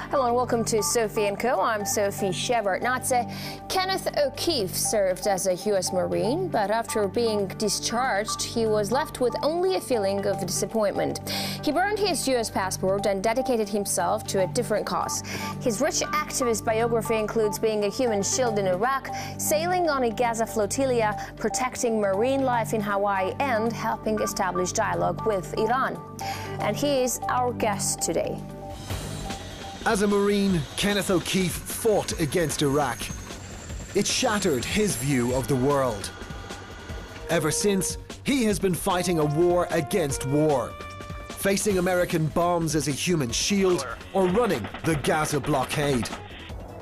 Hello and welcome to Sophie & Co. I'm Sophie Shepard. Nazi Kenneth O'Keefe served as a U.S. Marine, but after being discharged, he was left with only a feeling of disappointment. He burned his U.S. passport and dedicated himself to a different cause. His rich activist biography includes being a human shield in Iraq, sailing on a Gaza flotilla, protecting marine life in Hawaii, and helping establish dialogue with Iran. And he is our guest today. As a Marine, Kenneth O'Keefe fought against Iraq. It shattered his view of the world. Ever since, he has been fighting a war against war, facing American bombs as a human shield or running the Gaza blockade.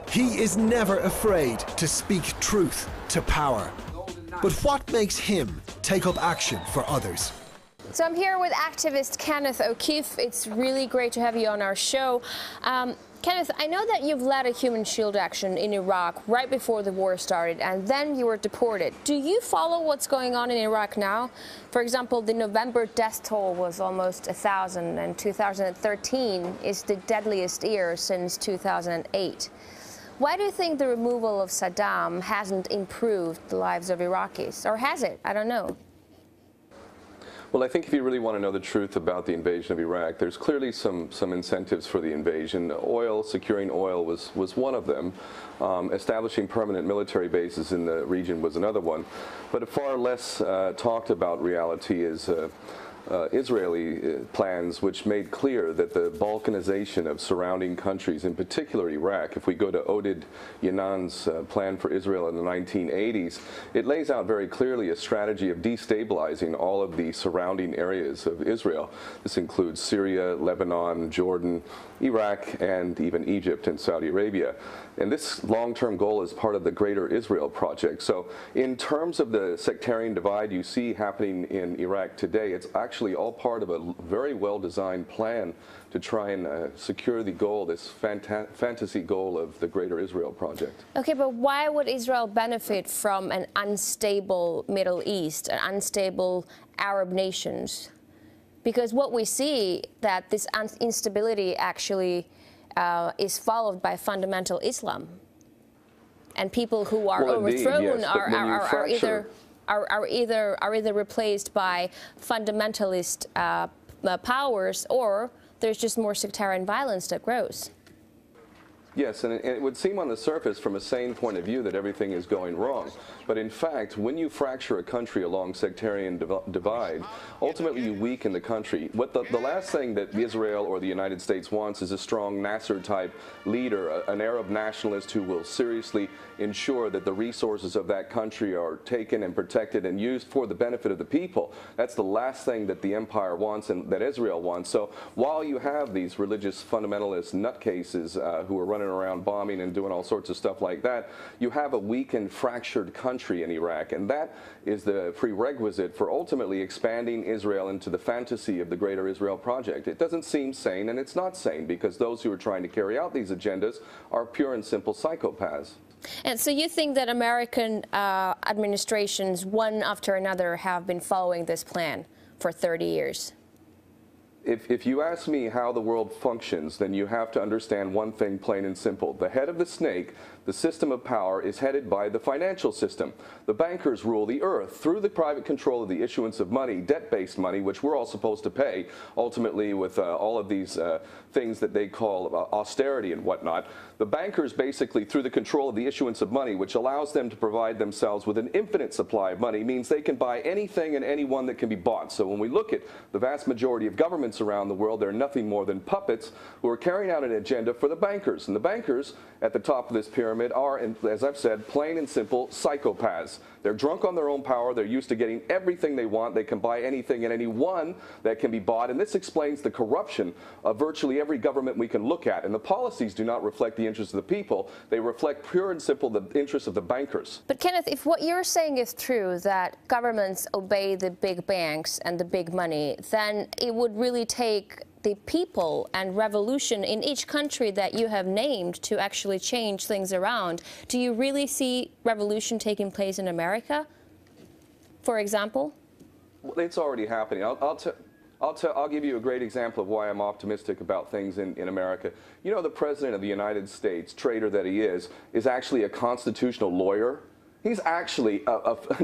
He is never afraid to speak truth to power. But what makes him take up action for others? So I'm here with activist Kenneth O'Keefe. It's really great to have you on our show. Kenneth, I know that you've led a human shield action in Iraq right before the war started, and then you were deported. Do you follow what's going on in Iraq now? For example, the November death toll was almost 1,000, and 2013 is the deadliest year since 2008. Why do you think the removal of Saddam hasn't improved the lives of Iraqis? Or has it? I don't know. Well, I think if you really want to know the truth about the invasion of Iraq, there's clearly some incentives for the invasion. Oil, securing oil was one of them. Establishing permanent military bases in the region was another one. But a far less talked about reality is Israeli plans, which made clear that the balkanization of surrounding countries, in particular Iraq, if we go to Oded Yanan's plan for Israel in the 1980s, it lays out very clearly a strategy of destabilizing all of the surrounding areas of Israel. This includes Syria, Lebanon, Jordan, Iraq, and even Egypt and Saudi Arabia. And this long-term goal is part of the Greater Israel Project. So in terms of the sectarian divide you see happening in Iraq today, it's actually all part of a very well-designed plan to try and secure the goal, this fantasy goal of the Greater Israel Project. Okay, but why would Israel benefit from an unstable Middle East, an unstable Arab nations? Because what we see that this instability actually is followed by fundamental Islam, and people who are overthrown yes, are either replaced by fundamentalist powers, or there's just more sectarian violence that grows. Yes, and it would seem on the surface from a sane point of view that everything is going wrong. But in fact, when you fracture a country along sectarian divide, ultimately you weaken the country. What the last thing that Israel or the United States wants is a strong Nasser-type leader, an Arab nationalist who will seriously ensure that the resources of that country are taken and protected and used for the benefit of the people. That's the last thing that the empire wants and that Israel wants. So while you have these religious fundamentalist nutcases who are running around bombing and doing all sorts of stuff like that, you have a weakened, fractured country in Iraq, and that is the prerequisite for ultimately expanding Israel into the fantasy of the Greater Israel Project. It doesn't seem sane, and it's not sane, because those who are trying to carry out these agendas are pure and simple psychopaths. And so you think that American administrations, one after another, have been following this plan for 30 years? If you ask me how the world functions, then you have to understand one thing plain and simple. The head of the snake, the system of power, is headed by the financial system. The bankers rule the earth through the private control of the issuance of money, debt-based money, which we're all supposed to pay, ultimately with all of these things that they call austerity and whatnot. The bankers basically, through the control of the issuance of money, which allows them to provide themselves with an infinite supply of money, means they can buy anything and anyone that can be bought. So when we look at the vast majority of governments around the world, they're nothing more than puppets who are carrying out an agenda for the bankers. And the bankers at the top of this pyramid are, as I've said, plain and simple psychopaths. They're drunk on their own power. They're used to getting everything they want. They can buy anything and anyone that can be bought. And this explains the corruption of virtually every government we can look at. And the policies do not reflect the interests of the people. They reflect pure and simple the interests of the bankers. But Kenneth, if what you're saying is true, that governments obey the big banks and the big money, then it would really take the people and revolution in each country that you have named to actually change things around. Do you really see revolution taking place in America, for example? Well, it's already happening. I'll give you a great example of why I'm optimistic about things in America. You know, the President of the United States, traitor that he is actually a constitutional lawyer. He's actually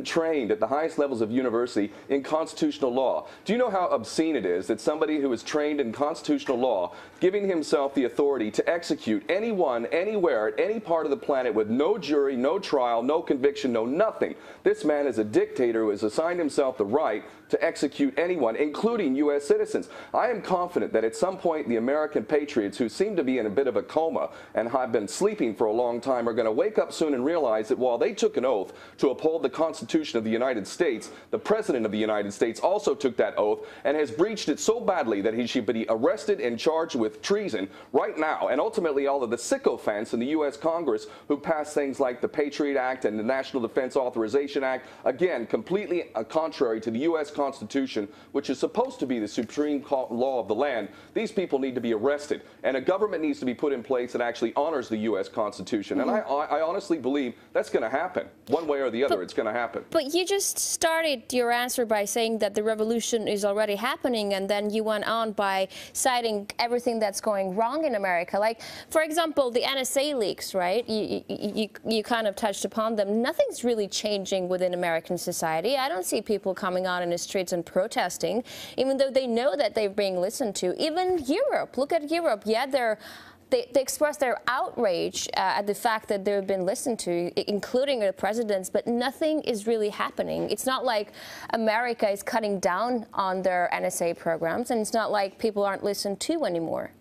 trained at the highest levels of university in constitutional law. Do you know how obscene it is that somebody who is trained in constitutional law giving himself the authority to execute anyone, anywhere, at any part of the planet with no jury, no trial, no conviction, no nothing? This man is a dictator who has assigned himself the right to execute anyone, including U.S. citizens. I am confident that at some point the American patriots, who seem to be in a bit of a coma and have been sleeping for a long time, are going to wake up soon and realize that while they took an oath to uphold the Constitution of the United States, the President of the United States also took that oath and has breached it so badly that he should be arrested and charged with treason right now. And ultimately, all of the sycophants in the U.S. Congress who passed things like the Patriot Act and the National Defense Authorization Act, again, completely contrary to the U.S. Constitution, which is supposed to be the supreme law of the land, these people need to be arrested. And a government needs to be put in place that actually honors the U.S. Constitution. And I honestly believe that's going to happen. One way or the other, it's going to happen. But you just started your answer by saying that the revolution is already happening, and then you went on by citing everything that's going wrong in America. Like, for example, the NSA leaks, right? You kind of touched upon them. Nothing's really changing within American society. I don't see people coming out in the streets and protesting, even though they know that they're being listened to. Even Europe, look at Europe. Yeah, they express their outrage at the fact that they've been listened to, including the presidents, but nothing is really happening. It's not like America is cutting down on their NSA programs, and it's not like people aren't listened to anymore.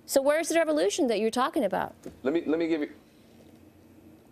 So where's the revolution that you're talking about? Let me give you...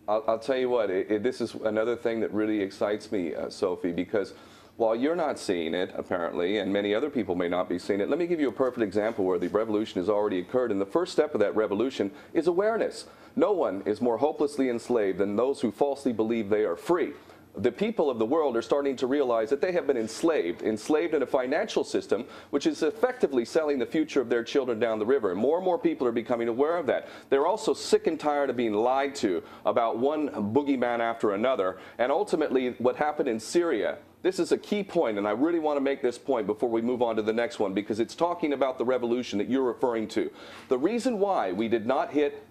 I'll tell you what, this is another thing that really excites me, Sophie, because while you're not seeing it, apparently, and many other people may not be seeing it, let me give you a perfect example where the revolution has already occurred. And the first step of that revolution is awareness. No one is more hopelessly enslaved than those who falsely believe they are free. The people of the world are starting to realize that they have been enslaved in a financial system which is effectively selling the future of their children down the river. And more people are becoming aware of that. They're also sick and tired of being lied to about one boogeyman after another. And ultimately, what happened in Syria, this is a key point, and I really want to make this point before we move on to the next one, because it's talking about the revolution that you're referring to. The reason why we did not hit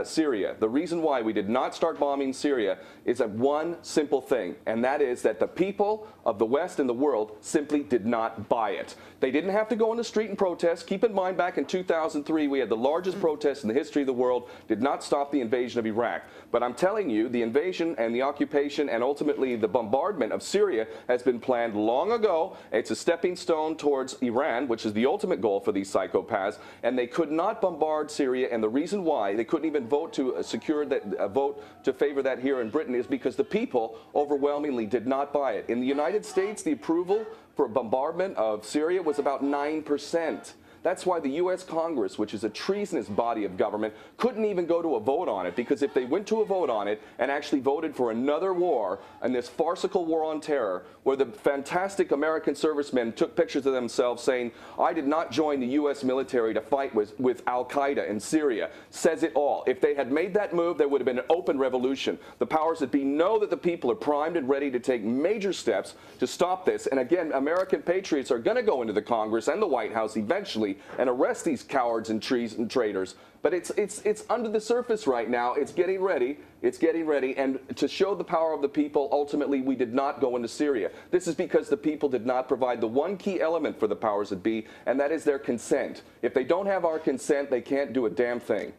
Syria, the reason why we did not start bombing Syria is one simple thing, and that is that the people of the West and the world simply did not buy it. They didn't have to go on the street and protest. Keep in mind, back in 2003, we had the largest protest in the history of the world, did not stop the invasion of Iraq. But I'm telling you, the invasion and the occupation and ultimately the bombardment of Syria has been planned long ago. It's a stepping stone towards Iran, which is the ultimate goal for these psychopaths, and they could not bombard Syria, and the reason why they couldn't even vote to secure that vote to favor that here in Britain is because the people overwhelmingly did not buy it. In the United States, the approval for bombardment of Syria was about 9%. That's why the U.S. Congress, which is a treasonous body of government, couldn't even go to a vote on it, because if they went to a vote on it and actually voted for another war, and this farcical war on terror, where the fantastic American servicemen took pictures of themselves saying, I did not join the U.S. military to fight with Al-Qaeda in Syria, says it all. If they had made that move, there would have been an open revolution. The powers that be know that the people are primed and ready to take major steps to stop this. And again, American patriots are going to go into the Congress and the White House eventually and arrest these cowards and traitors. But it's under the surface right now. It's getting ready. It's getting ready. And to show the power of the people, ultimately, we did not go into Syria. This is because the people did not provide the one key element for the powers that be, and that is their consent. If they don't have our consent, they can't do a damn thing.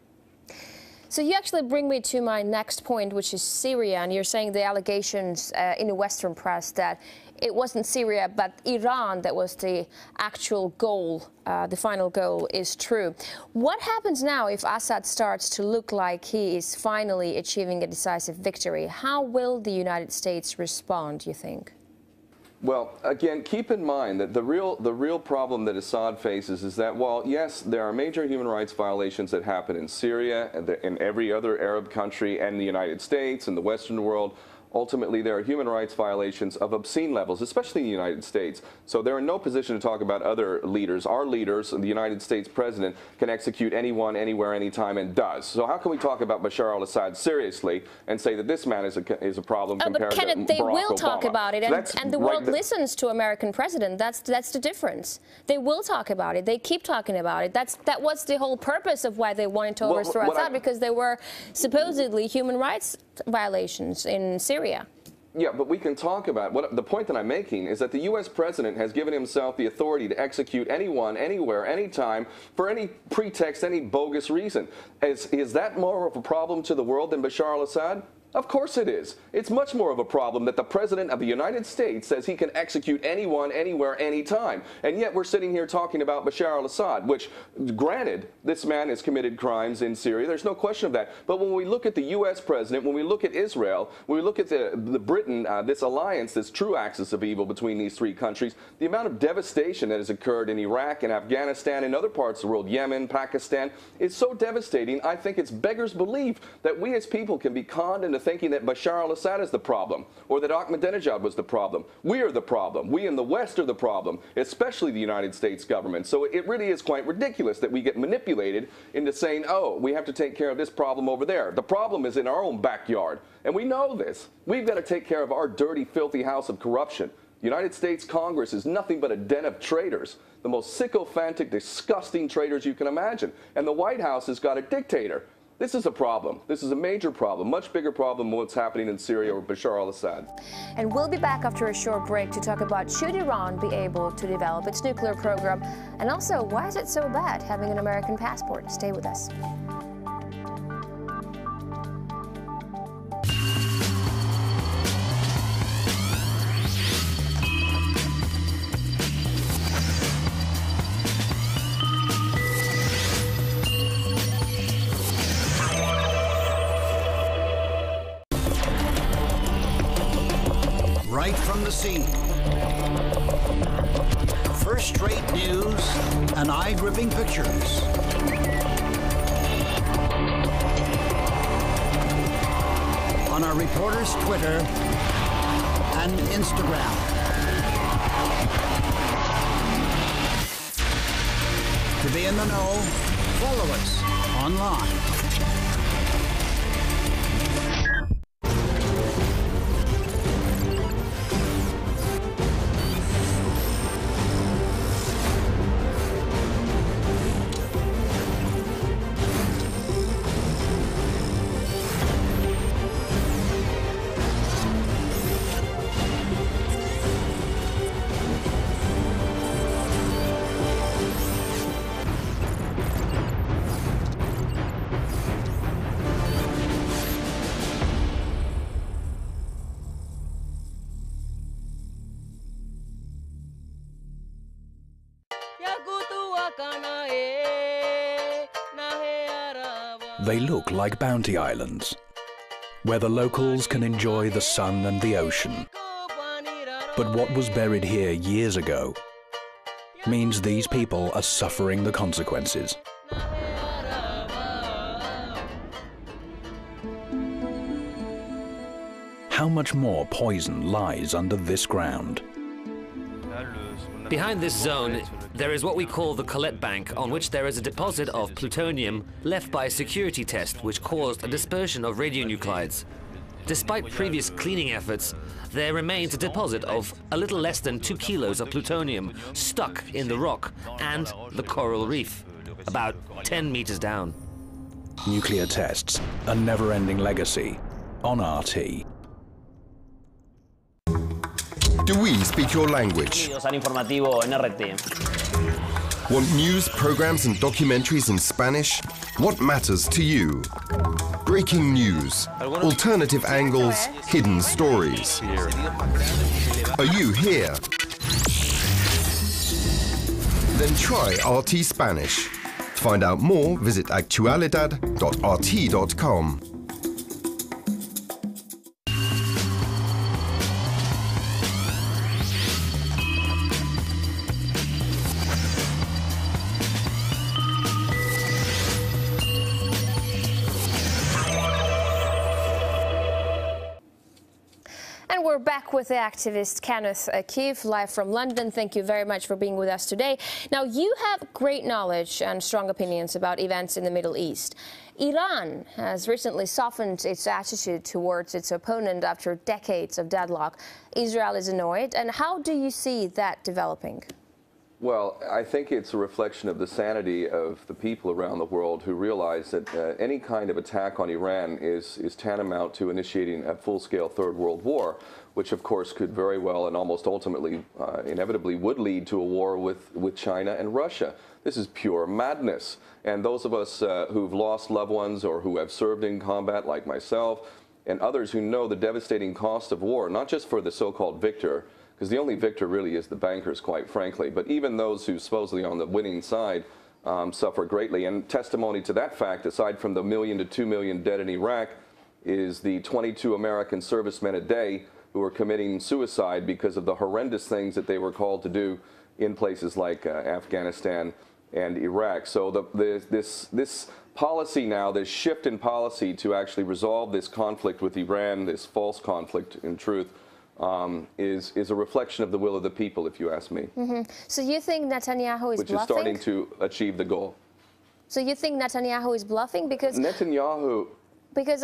So you actually bring me to my next point, which is Syria, and you're saying the allegations in the Western press that it wasn't Syria but Iran that was the actual goal, the final goal, is true. What happens now if Assad starts to look like he is finally achieving a decisive victory? How will the United States respond, you think? Well, again, keep in mind that the real problem that Assad faces is that while, yes, there are major human rights violations that happen in Syria and in every other Arab country and the United States and the Western world, ultimately there are human rights violations of obscene levels, especially in the United States. So they're in no position to talk about other leaders. Our leaders, the United States president, can execute anyone, anywhere, anytime, and does. So how can we talk about Bashar al-Assad seriously and say that this man is a problem compared but Kenneth, to they Barack will Obama? talk about it, and the world listens to American president. That's the difference. They will talk about it. They keep talking about it. That was the whole purpose of why they wanted to overthrow Assad, because there were supposedly human rights violations in Syria. Yeah, but we can talk about the point that I'm making is that the U.S. president has given himself the authority to execute anyone, anywhere, anytime, for any pretext, any bogus reason. Is that more of a problem to the world than Bashar al-Assad? Of course it is. It's much more of a problem that the President of the United States says he can execute anyone, anywhere, anytime. And yet we're sitting here talking about Bashar al-Assad, which, granted, this man has committed crimes in Syria. There's no question of that. But when we look at the U.S. President, when we look at Israel, when we look at the Britain, this alliance, this true axis of evil between these three countries, the amount of devastation that has occurred in Iraq and Afghanistan and other parts of the world, Yemen, Pakistan, is so devastating. I think it's beggars belief that we as people can be conned into thinking that Bashar al-Assad is the problem, or that Ahmadinejad was the problem. We are the problem. We in the West are the problem, especially the United States government. So it really is quite ridiculous that we get manipulated into saying, oh, we have to take care of this problem over there. The problem is in our own backyard, and we know this. We've got to take care of our dirty, filthy house of corruption. The United States Congress is nothing but a den of traitors, the most sycophantic, disgusting traitors you can imagine. And the White House has got a dictator. This is a problem. This is a major problem, much bigger problem than what's happening in Syria or Bashar al-Assad. And we'll be back after a short break to talk about should Iran be able to develop its nuclear program, and also why is it so bad having an American passport? Stay with us. Right from the scene. First-rate news and eye-gripping pictures. On our reporters' Twitter and Instagram. To be in the know, follow us online. They look like bounty islands, where the locals can enjoy the sun and the ocean. But what was buried here years ago means these people are suffering the consequences. How much more poison lies under this ground? Behind this zone, there is what we call the Colette Bank, on which there is a deposit of plutonium left by a security test which caused a dispersion of radionuclides. Despite previous cleaning efforts, there remains a deposit of a little less than 2 kilos of plutonium stuck in the rock and the coral reef, about 10 meters down. Nuclear tests, a never-ending legacy on RT. Do we speak your language? Want news, programs and documentaries in Spanish? What matters to you? Breaking news, alternative angles, hidden stories. Are you here? Then try RT Spanish. To find out more, visit actualidad.rt.com. And we're back with the activist Kenneth O'Keefe, live from London. Thank you very much for being with us today. Now, you have great knowledge and strong opinions about events in the Middle East. Iran has recently softened its attitude towards its opponent after decades of deadlock. Israel is annoyed. And how do you see that developing? Well, I think it's a reflection of the sanity of the people around the world who realize that any kind of attack on Iran is tantamount to initiating a full-scale Third World War, which of course could very well and almost ultimately, inevitably would lead to a war with China and Russia. This is pure madness. And those of us who've lost loved ones or who have served in combat, like myself, and others who know the devastating cost of war, not just for the so-called victor, because the only victor really is the bankers, quite frankly. But even those who supposedly on the winning side suffer greatly. And testimony to that fact, aside from the 1 million to 2 million dead in Iraq, is the 22 American servicemen a day who are committing suicide because of the horrendous things that they were called to do in places like Afghanistan and Iraq. So this policy now, this shift in policy to actually resolve this conflict with Iran, this false conflict in truth, is a reflection of the will of the people, if you ask me. So you think Netanyahu is bluffing? Which is starting to achieve the goal. So you think Netanyahu is bluffing? Because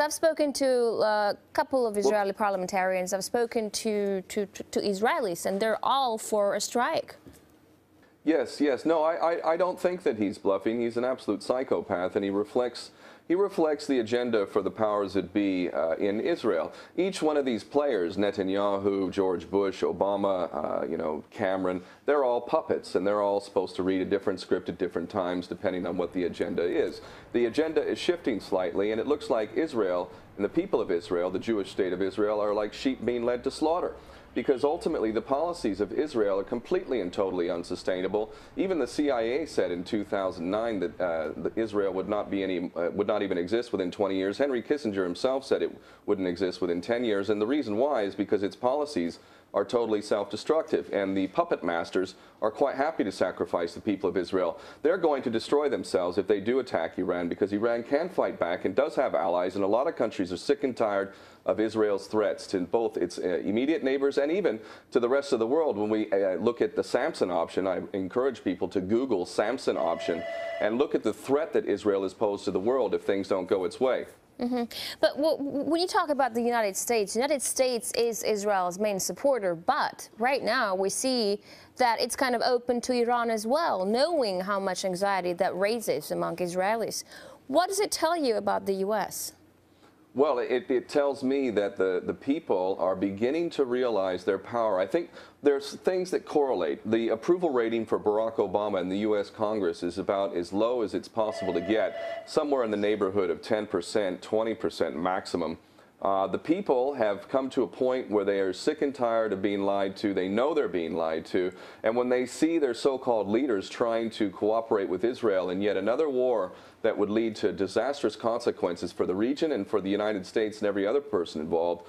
I've spoken to a couple of Israeli parliamentarians, I've spoken to Israelis, and they're all for a strike. Yes. No, I don't think that he's bluffing. He's an absolute psychopath, and he reflects the agenda for the powers that be in Israel. Each one of these players, Netanyahu, George Bush, Obama, Cameron, they're all puppets, and they're all supposed to read a different script at different times depending on what the agenda is. The agenda is shifting slightly, and it looks like Israel and the people of Israel, the Jewish state of Israel, are like sheep being led to slaughter. Because ultimately the policies of Israel are completely and totally unsustainable. Even the CIA said in 2009 that Israel would not even exist within 20 years. Henry Kissinger himself said it wouldn't exist within 10 years, and the reason why is because its policies are totally self-destructive, and the puppet masters are quite happy to sacrifice the people of Israel. They're going to destroy themselves if they do attack Iran, because Iran can fight back and does have allies, and a lot of countries are sick and tired of Israel's threats to both its immediate neighbors and even to the rest of the world. When we look at the Samson option, I encourage people to Google Samson option and look at the threat that Israel has posed to the world if things don't go its way. But when you talk about the United States is Israel's main supporter, but right now we see that it's kind of open to Iran as well, knowing how much anxiety that raises among Israelis. What does it tell you about the U.S.? Well, it tells me that the people are beginning to realize their power. I think there's things that correlate. The approval rating for Barack Obama in the U.S. Congress is about as low as it's possible to get, somewhere in the neighborhood of 10%, 20% maximum. The people have come to a point where they are sick and tired of being lied to. They know they're being lied to. And when they see their so-called leaders trying to cooperate with Israel in yet another war that would lead to disastrous consequences for the region and for the United States and every other person involved,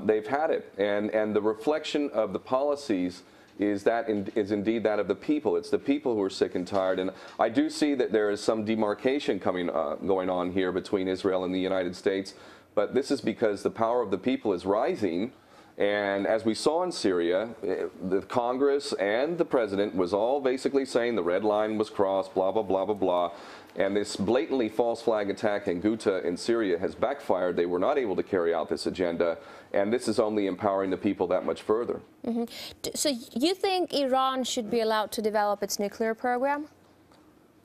they've had it. And the reflection of the policies is indeed that of the people. It's the people who are sick and tired. And I do see that there is some demarcation going on here between Israel and the United States. But this is because the power of the people is rising. And as we saw in Syria, the Congress and the president was all basically saying the red line was crossed, blah, blah, blah, blah, blah. And this blatantly false flag attack in Ghouta in Syria has backfired. They were not able to carry out this agenda. And this is only empowering the people that much further. So you think Iran should be allowed to develop its nuclear program?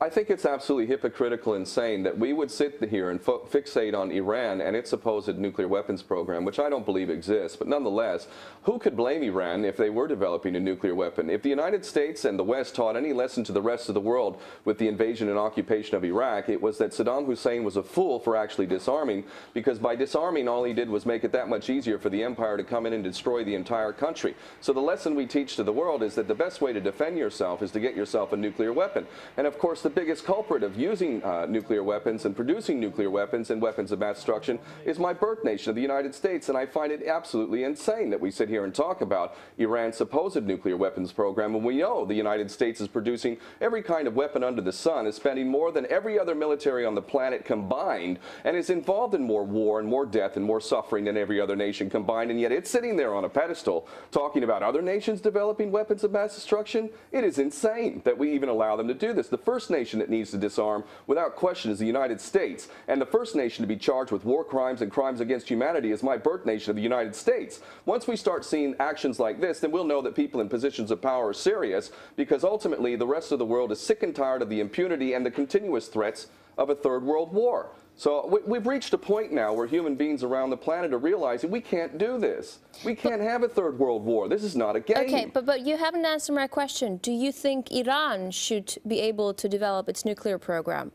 I think it's absolutely hypocritical and insane that we would sit here and fixate on Iran and its supposed nuclear weapons program, which I don't believe exists. But nonetheless, who could blame Iran if they were developing a nuclear weapon? If the United States and the West taught any lesson to the rest of the world with the invasion and occupation of Iraq, it was that Saddam Hussein was a fool for actually disarming, because by disarming, all he did was make it that much easier for the empire to come in and destroy the entire country. So the lesson we teach to the world is that the best way to defend yourself is to get yourself a nuclear weapon. And of course, the biggest culprit of using nuclear weapons and producing nuclear weapons and weapons of mass destruction is my birth nation of the United States, and I find it absolutely insane that we sit here and talk about Iran's supposed nuclear weapons program, and we know the United States is producing every kind of weapon under the sun, is spending more than every other military on the planet combined, and is involved in more war and more death and more suffering than every other nation combined, and yet it's sitting there on a pedestal talking about other nations developing weapons of mass destruction. It is insane that we even allow them to do this. The first nation that needs to disarm without question is the United States, and the first nation to be charged with war crimes and crimes against humanity is my birth nation of the United States. Once we start seeing actions like this, then we'll know that people in positions of power are serious, because ultimately the rest of the world is sick and tired of the impunity and the continuous threats of a third world war. So we've reached a point now where human beings around the planet are realizing we can't do this. We can't have a third world war. This is not a game. Okay, but you haven't answered my question. Do you think Iran should be able to develop its nuclear program?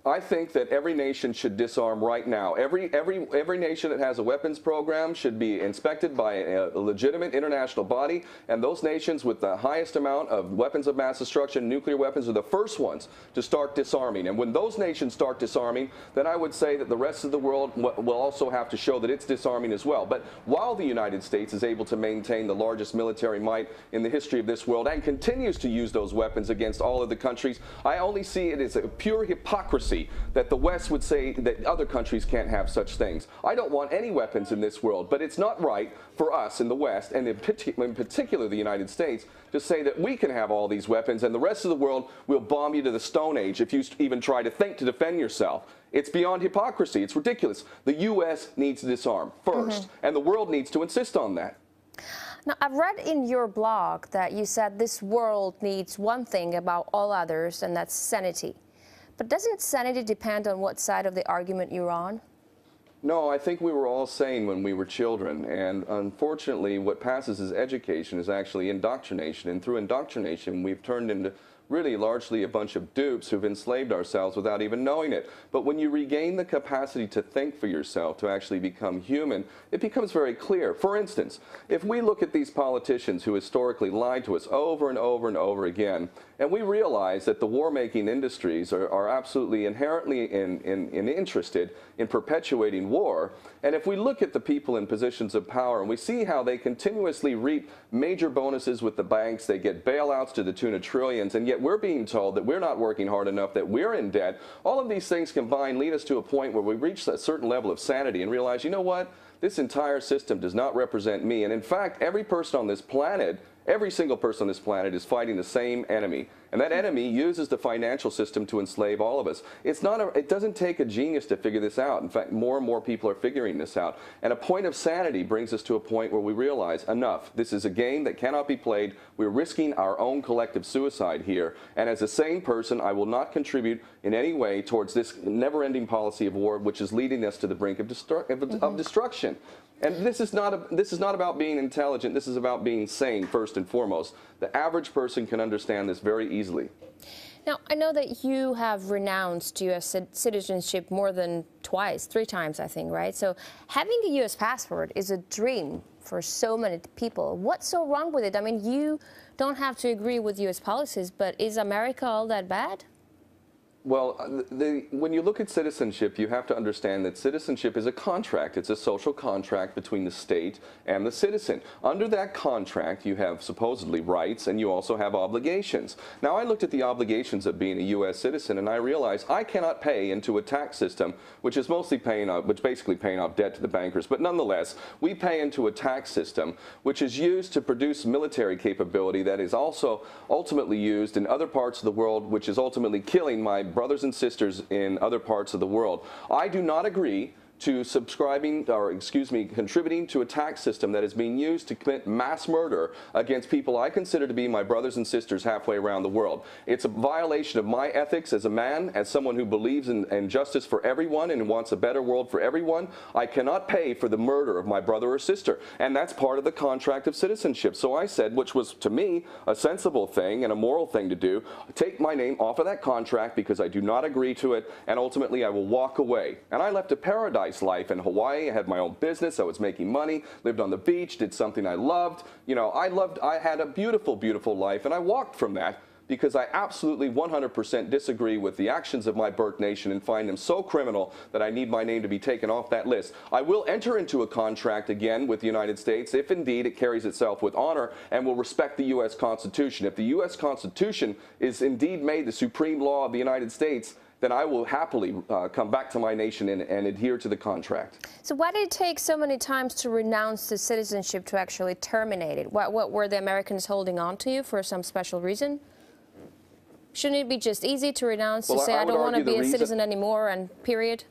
I think that every nation should disarm right now. Every nation that has a weapons program should be inspected by a legitimate international body, and those nations with the highest amount of weapons of mass destruction, nuclear weapons, are the first ones to start disarming. And when those nations start disarming, then I would say that the rest of the world will also have to show that it's disarming as well. But while the United States is able to maintain the largest military might in the history of this world and continues to use those weapons against all of the countries, I only see it as a pure hypocrisy that the West would say that other countries can't have such things. I don't want any weapons in this world, but it's not right for us in the West, and in particular the United States, to say that we can have all these weapons and the rest of the world will bomb you to the Stone Age if you even try to think to defend yourself. It's beyond hypocrisy. It's ridiculous. The U.S. needs to disarm first, and the world needs to insist on that. Now, I've read in your blog that you said this world needs one thing above all others, and that's sanity. But doesn't sanity depend on what side of the argument you're on? No, I think we were all sane when we were children, and unfortunately what passes as education is actually indoctrination, and through indoctrination we've turned into really largely a bunch of dupes who've enslaved ourselves without even knowing it. But when you regain the capacity to think for yourself, to actually become human, it becomes very clear. For instance, if we look at these politicians who historically lied to us over and over and over again, and we realize that the war-making industries are absolutely inherently interested in perpetuating war, and if we look at the people in positions of power and we see how they continuously reap major bonuses with the banks, they get bailouts to the tune of trillions, and yet we're being told that we're not working hard enough, that we're in debt, all of these things combined lead us to a point where we reach a certain level of sanity and realize, you know what, this entire system does not represent me, and in fact, every person on this planet, every single person on this planet is fighting the same enemy. And that enemy uses the financial system to enslave all of us. It doesn't take a genius to figure this out. In fact, more and more people are figuring this out. And a point of sanity brings us to a point where we realize, enough. This is a game that cannot be played. We're risking our own collective suicide here. And as a sane person, I will not contribute in any way towards this never-ending policy of war, which is leading us to the brink of destruction. And this is not about being intelligent. This is about being sane first and foremost. The average person can understand this very easily. Now, I know that you have renounced U.S. citizenship more than twice, 3 times, I think, right? So having a U.S. passport is a dream for so many people. What's so wrong with it? I mean, you don't have to agree with U.S. policies, but is America all that bad? Well, when you look at citizenship, you have to understand that citizenship is a contract. It's a social contract between the state and the citizen. Under that contract, you have supposedly rights, and you also have obligations. Now, I looked at the obligations of being a U.S. citizen, and I realized I cannot pay into a tax system, which is mostly basically paying off debt to the bankers. But nonetheless, we pay into a tax system which is used to produce military capability that is also ultimately used in other parts of the world, which is ultimately killing my brothers and sisters in other parts of the world. I do not agree to contributing to a tax system that is being used to commit mass murder against people I consider to be my brothers and sisters halfway around the world. It's a violation of my ethics as a man, as someone who believes in justice for everyone and wants a better world for everyone. I cannot pay for the murder of my brother or sister, and that's part of the contract of citizenship. So I said, which was to me a sensible thing and a moral thing to do, take my name off of that contract because I do not agree to it, and ultimately I will walk away. And I left a paradise life in Hawaii. I had my own business. I was making money, lived on the beach, did something I loved. You know, I had a beautiful, beautiful life, and I walked from that because I absolutely 100% disagree with the actions of my birth nation and find them so criminal that I need my name to be taken off that list. I will enter into a contract again with the United States if indeed it carries itself with honor and will respect the U.S. Constitution. If the U.S. Constitution is indeed made the supreme law of the United States, then I will happily come back to my nation and adhere to the contract. So why did it take so many times to renounce the citizenship to actually terminate it? What were the Americans holding on to you for some special reason? Shouldn't it be just easy to renounce, to say, I don't want to be a citizen anymore, and period?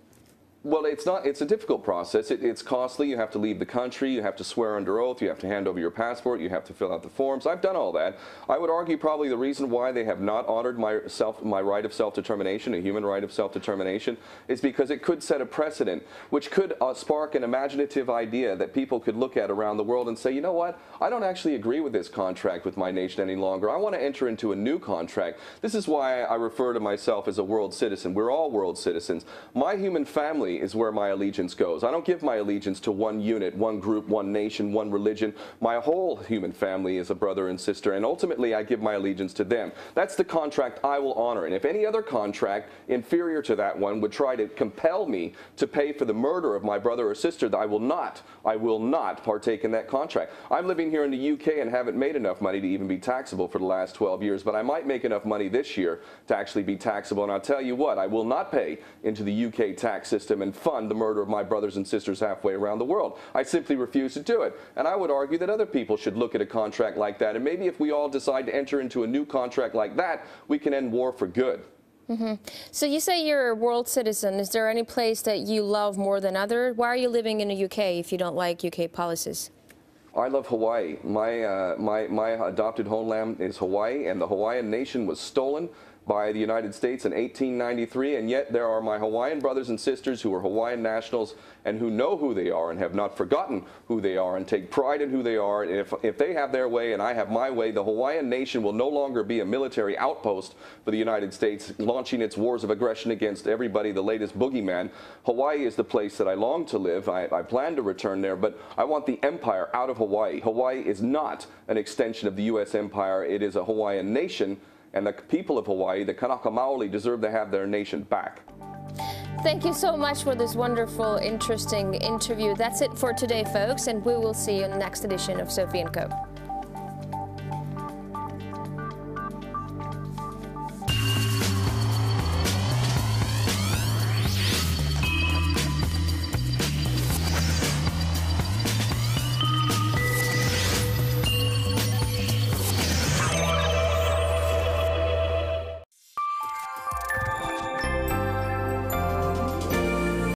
Well, it's not. It's a difficult process. It's costly. You have to leave the country. You have to swear under oath. You have to hand over your passport. You have to fill out the forms. I've done all that. I would argue probably the reason why they have not honored my right of self-determination, a human right of self-determination, is because it could set a precedent, which could spark an imaginative idea that people could look at around the world and say, you know what? I don't actually agree with this contract with my nation any longer. I want to enter into a new contract. This is why I refer to myself as a world citizen. We're all world citizens. My human family is where my allegiance goes. I don't give my allegiance to one unit, one group, one nation, one religion. My whole human family is a brother and sister, and ultimately I give my allegiance to them. That's the contract I will honor. And if any other contract inferior to that one would try to compel me to pay for the murder of my brother or sister, I will not partake in that contract. I'm living here in the UK and haven't made enough money to even be taxable for the last 12 years, but I might make enough money this year to actually be taxable. And I'll tell you what, I will not pay into the UK tax system and fund the murder of my brothers and sisters halfway around the world. I simply refuse to do it. And I would argue that other people should look at a contract like that. And maybe if we all decide to enter into a new contract like that, we can end war for good. So you say you're a world citizen. Is there any place that you love more than other? Why are you living in the UK if you don't like UK policies? I love Hawaii. My adopted homeland is Hawaii, and the Hawaiian nation was stolen by the United States in 1893, and yet there are my Hawaiian brothers and sisters who are Hawaiian nationals and who know who they are and have not forgotten who they are and take pride in who they are. And if they have their way and I have my way, the Hawaiian nation will no longer be a military outpost for the United States launching its wars of aggression against everybody, the latest boogeyman. Hawaii is the place that I long to live. I plan to return there, but I want the empire out of Hawaii. Hawaii is not an extension of the U.S. empire. It is a Hawaiian nation. And the people of Hawaii, the Kanaka Maoli, deserve to have their nation back. Thank you so much for this wonderful, interesting interview. That's it for today, folks, and we will see you in the next edition of Sophie & Co.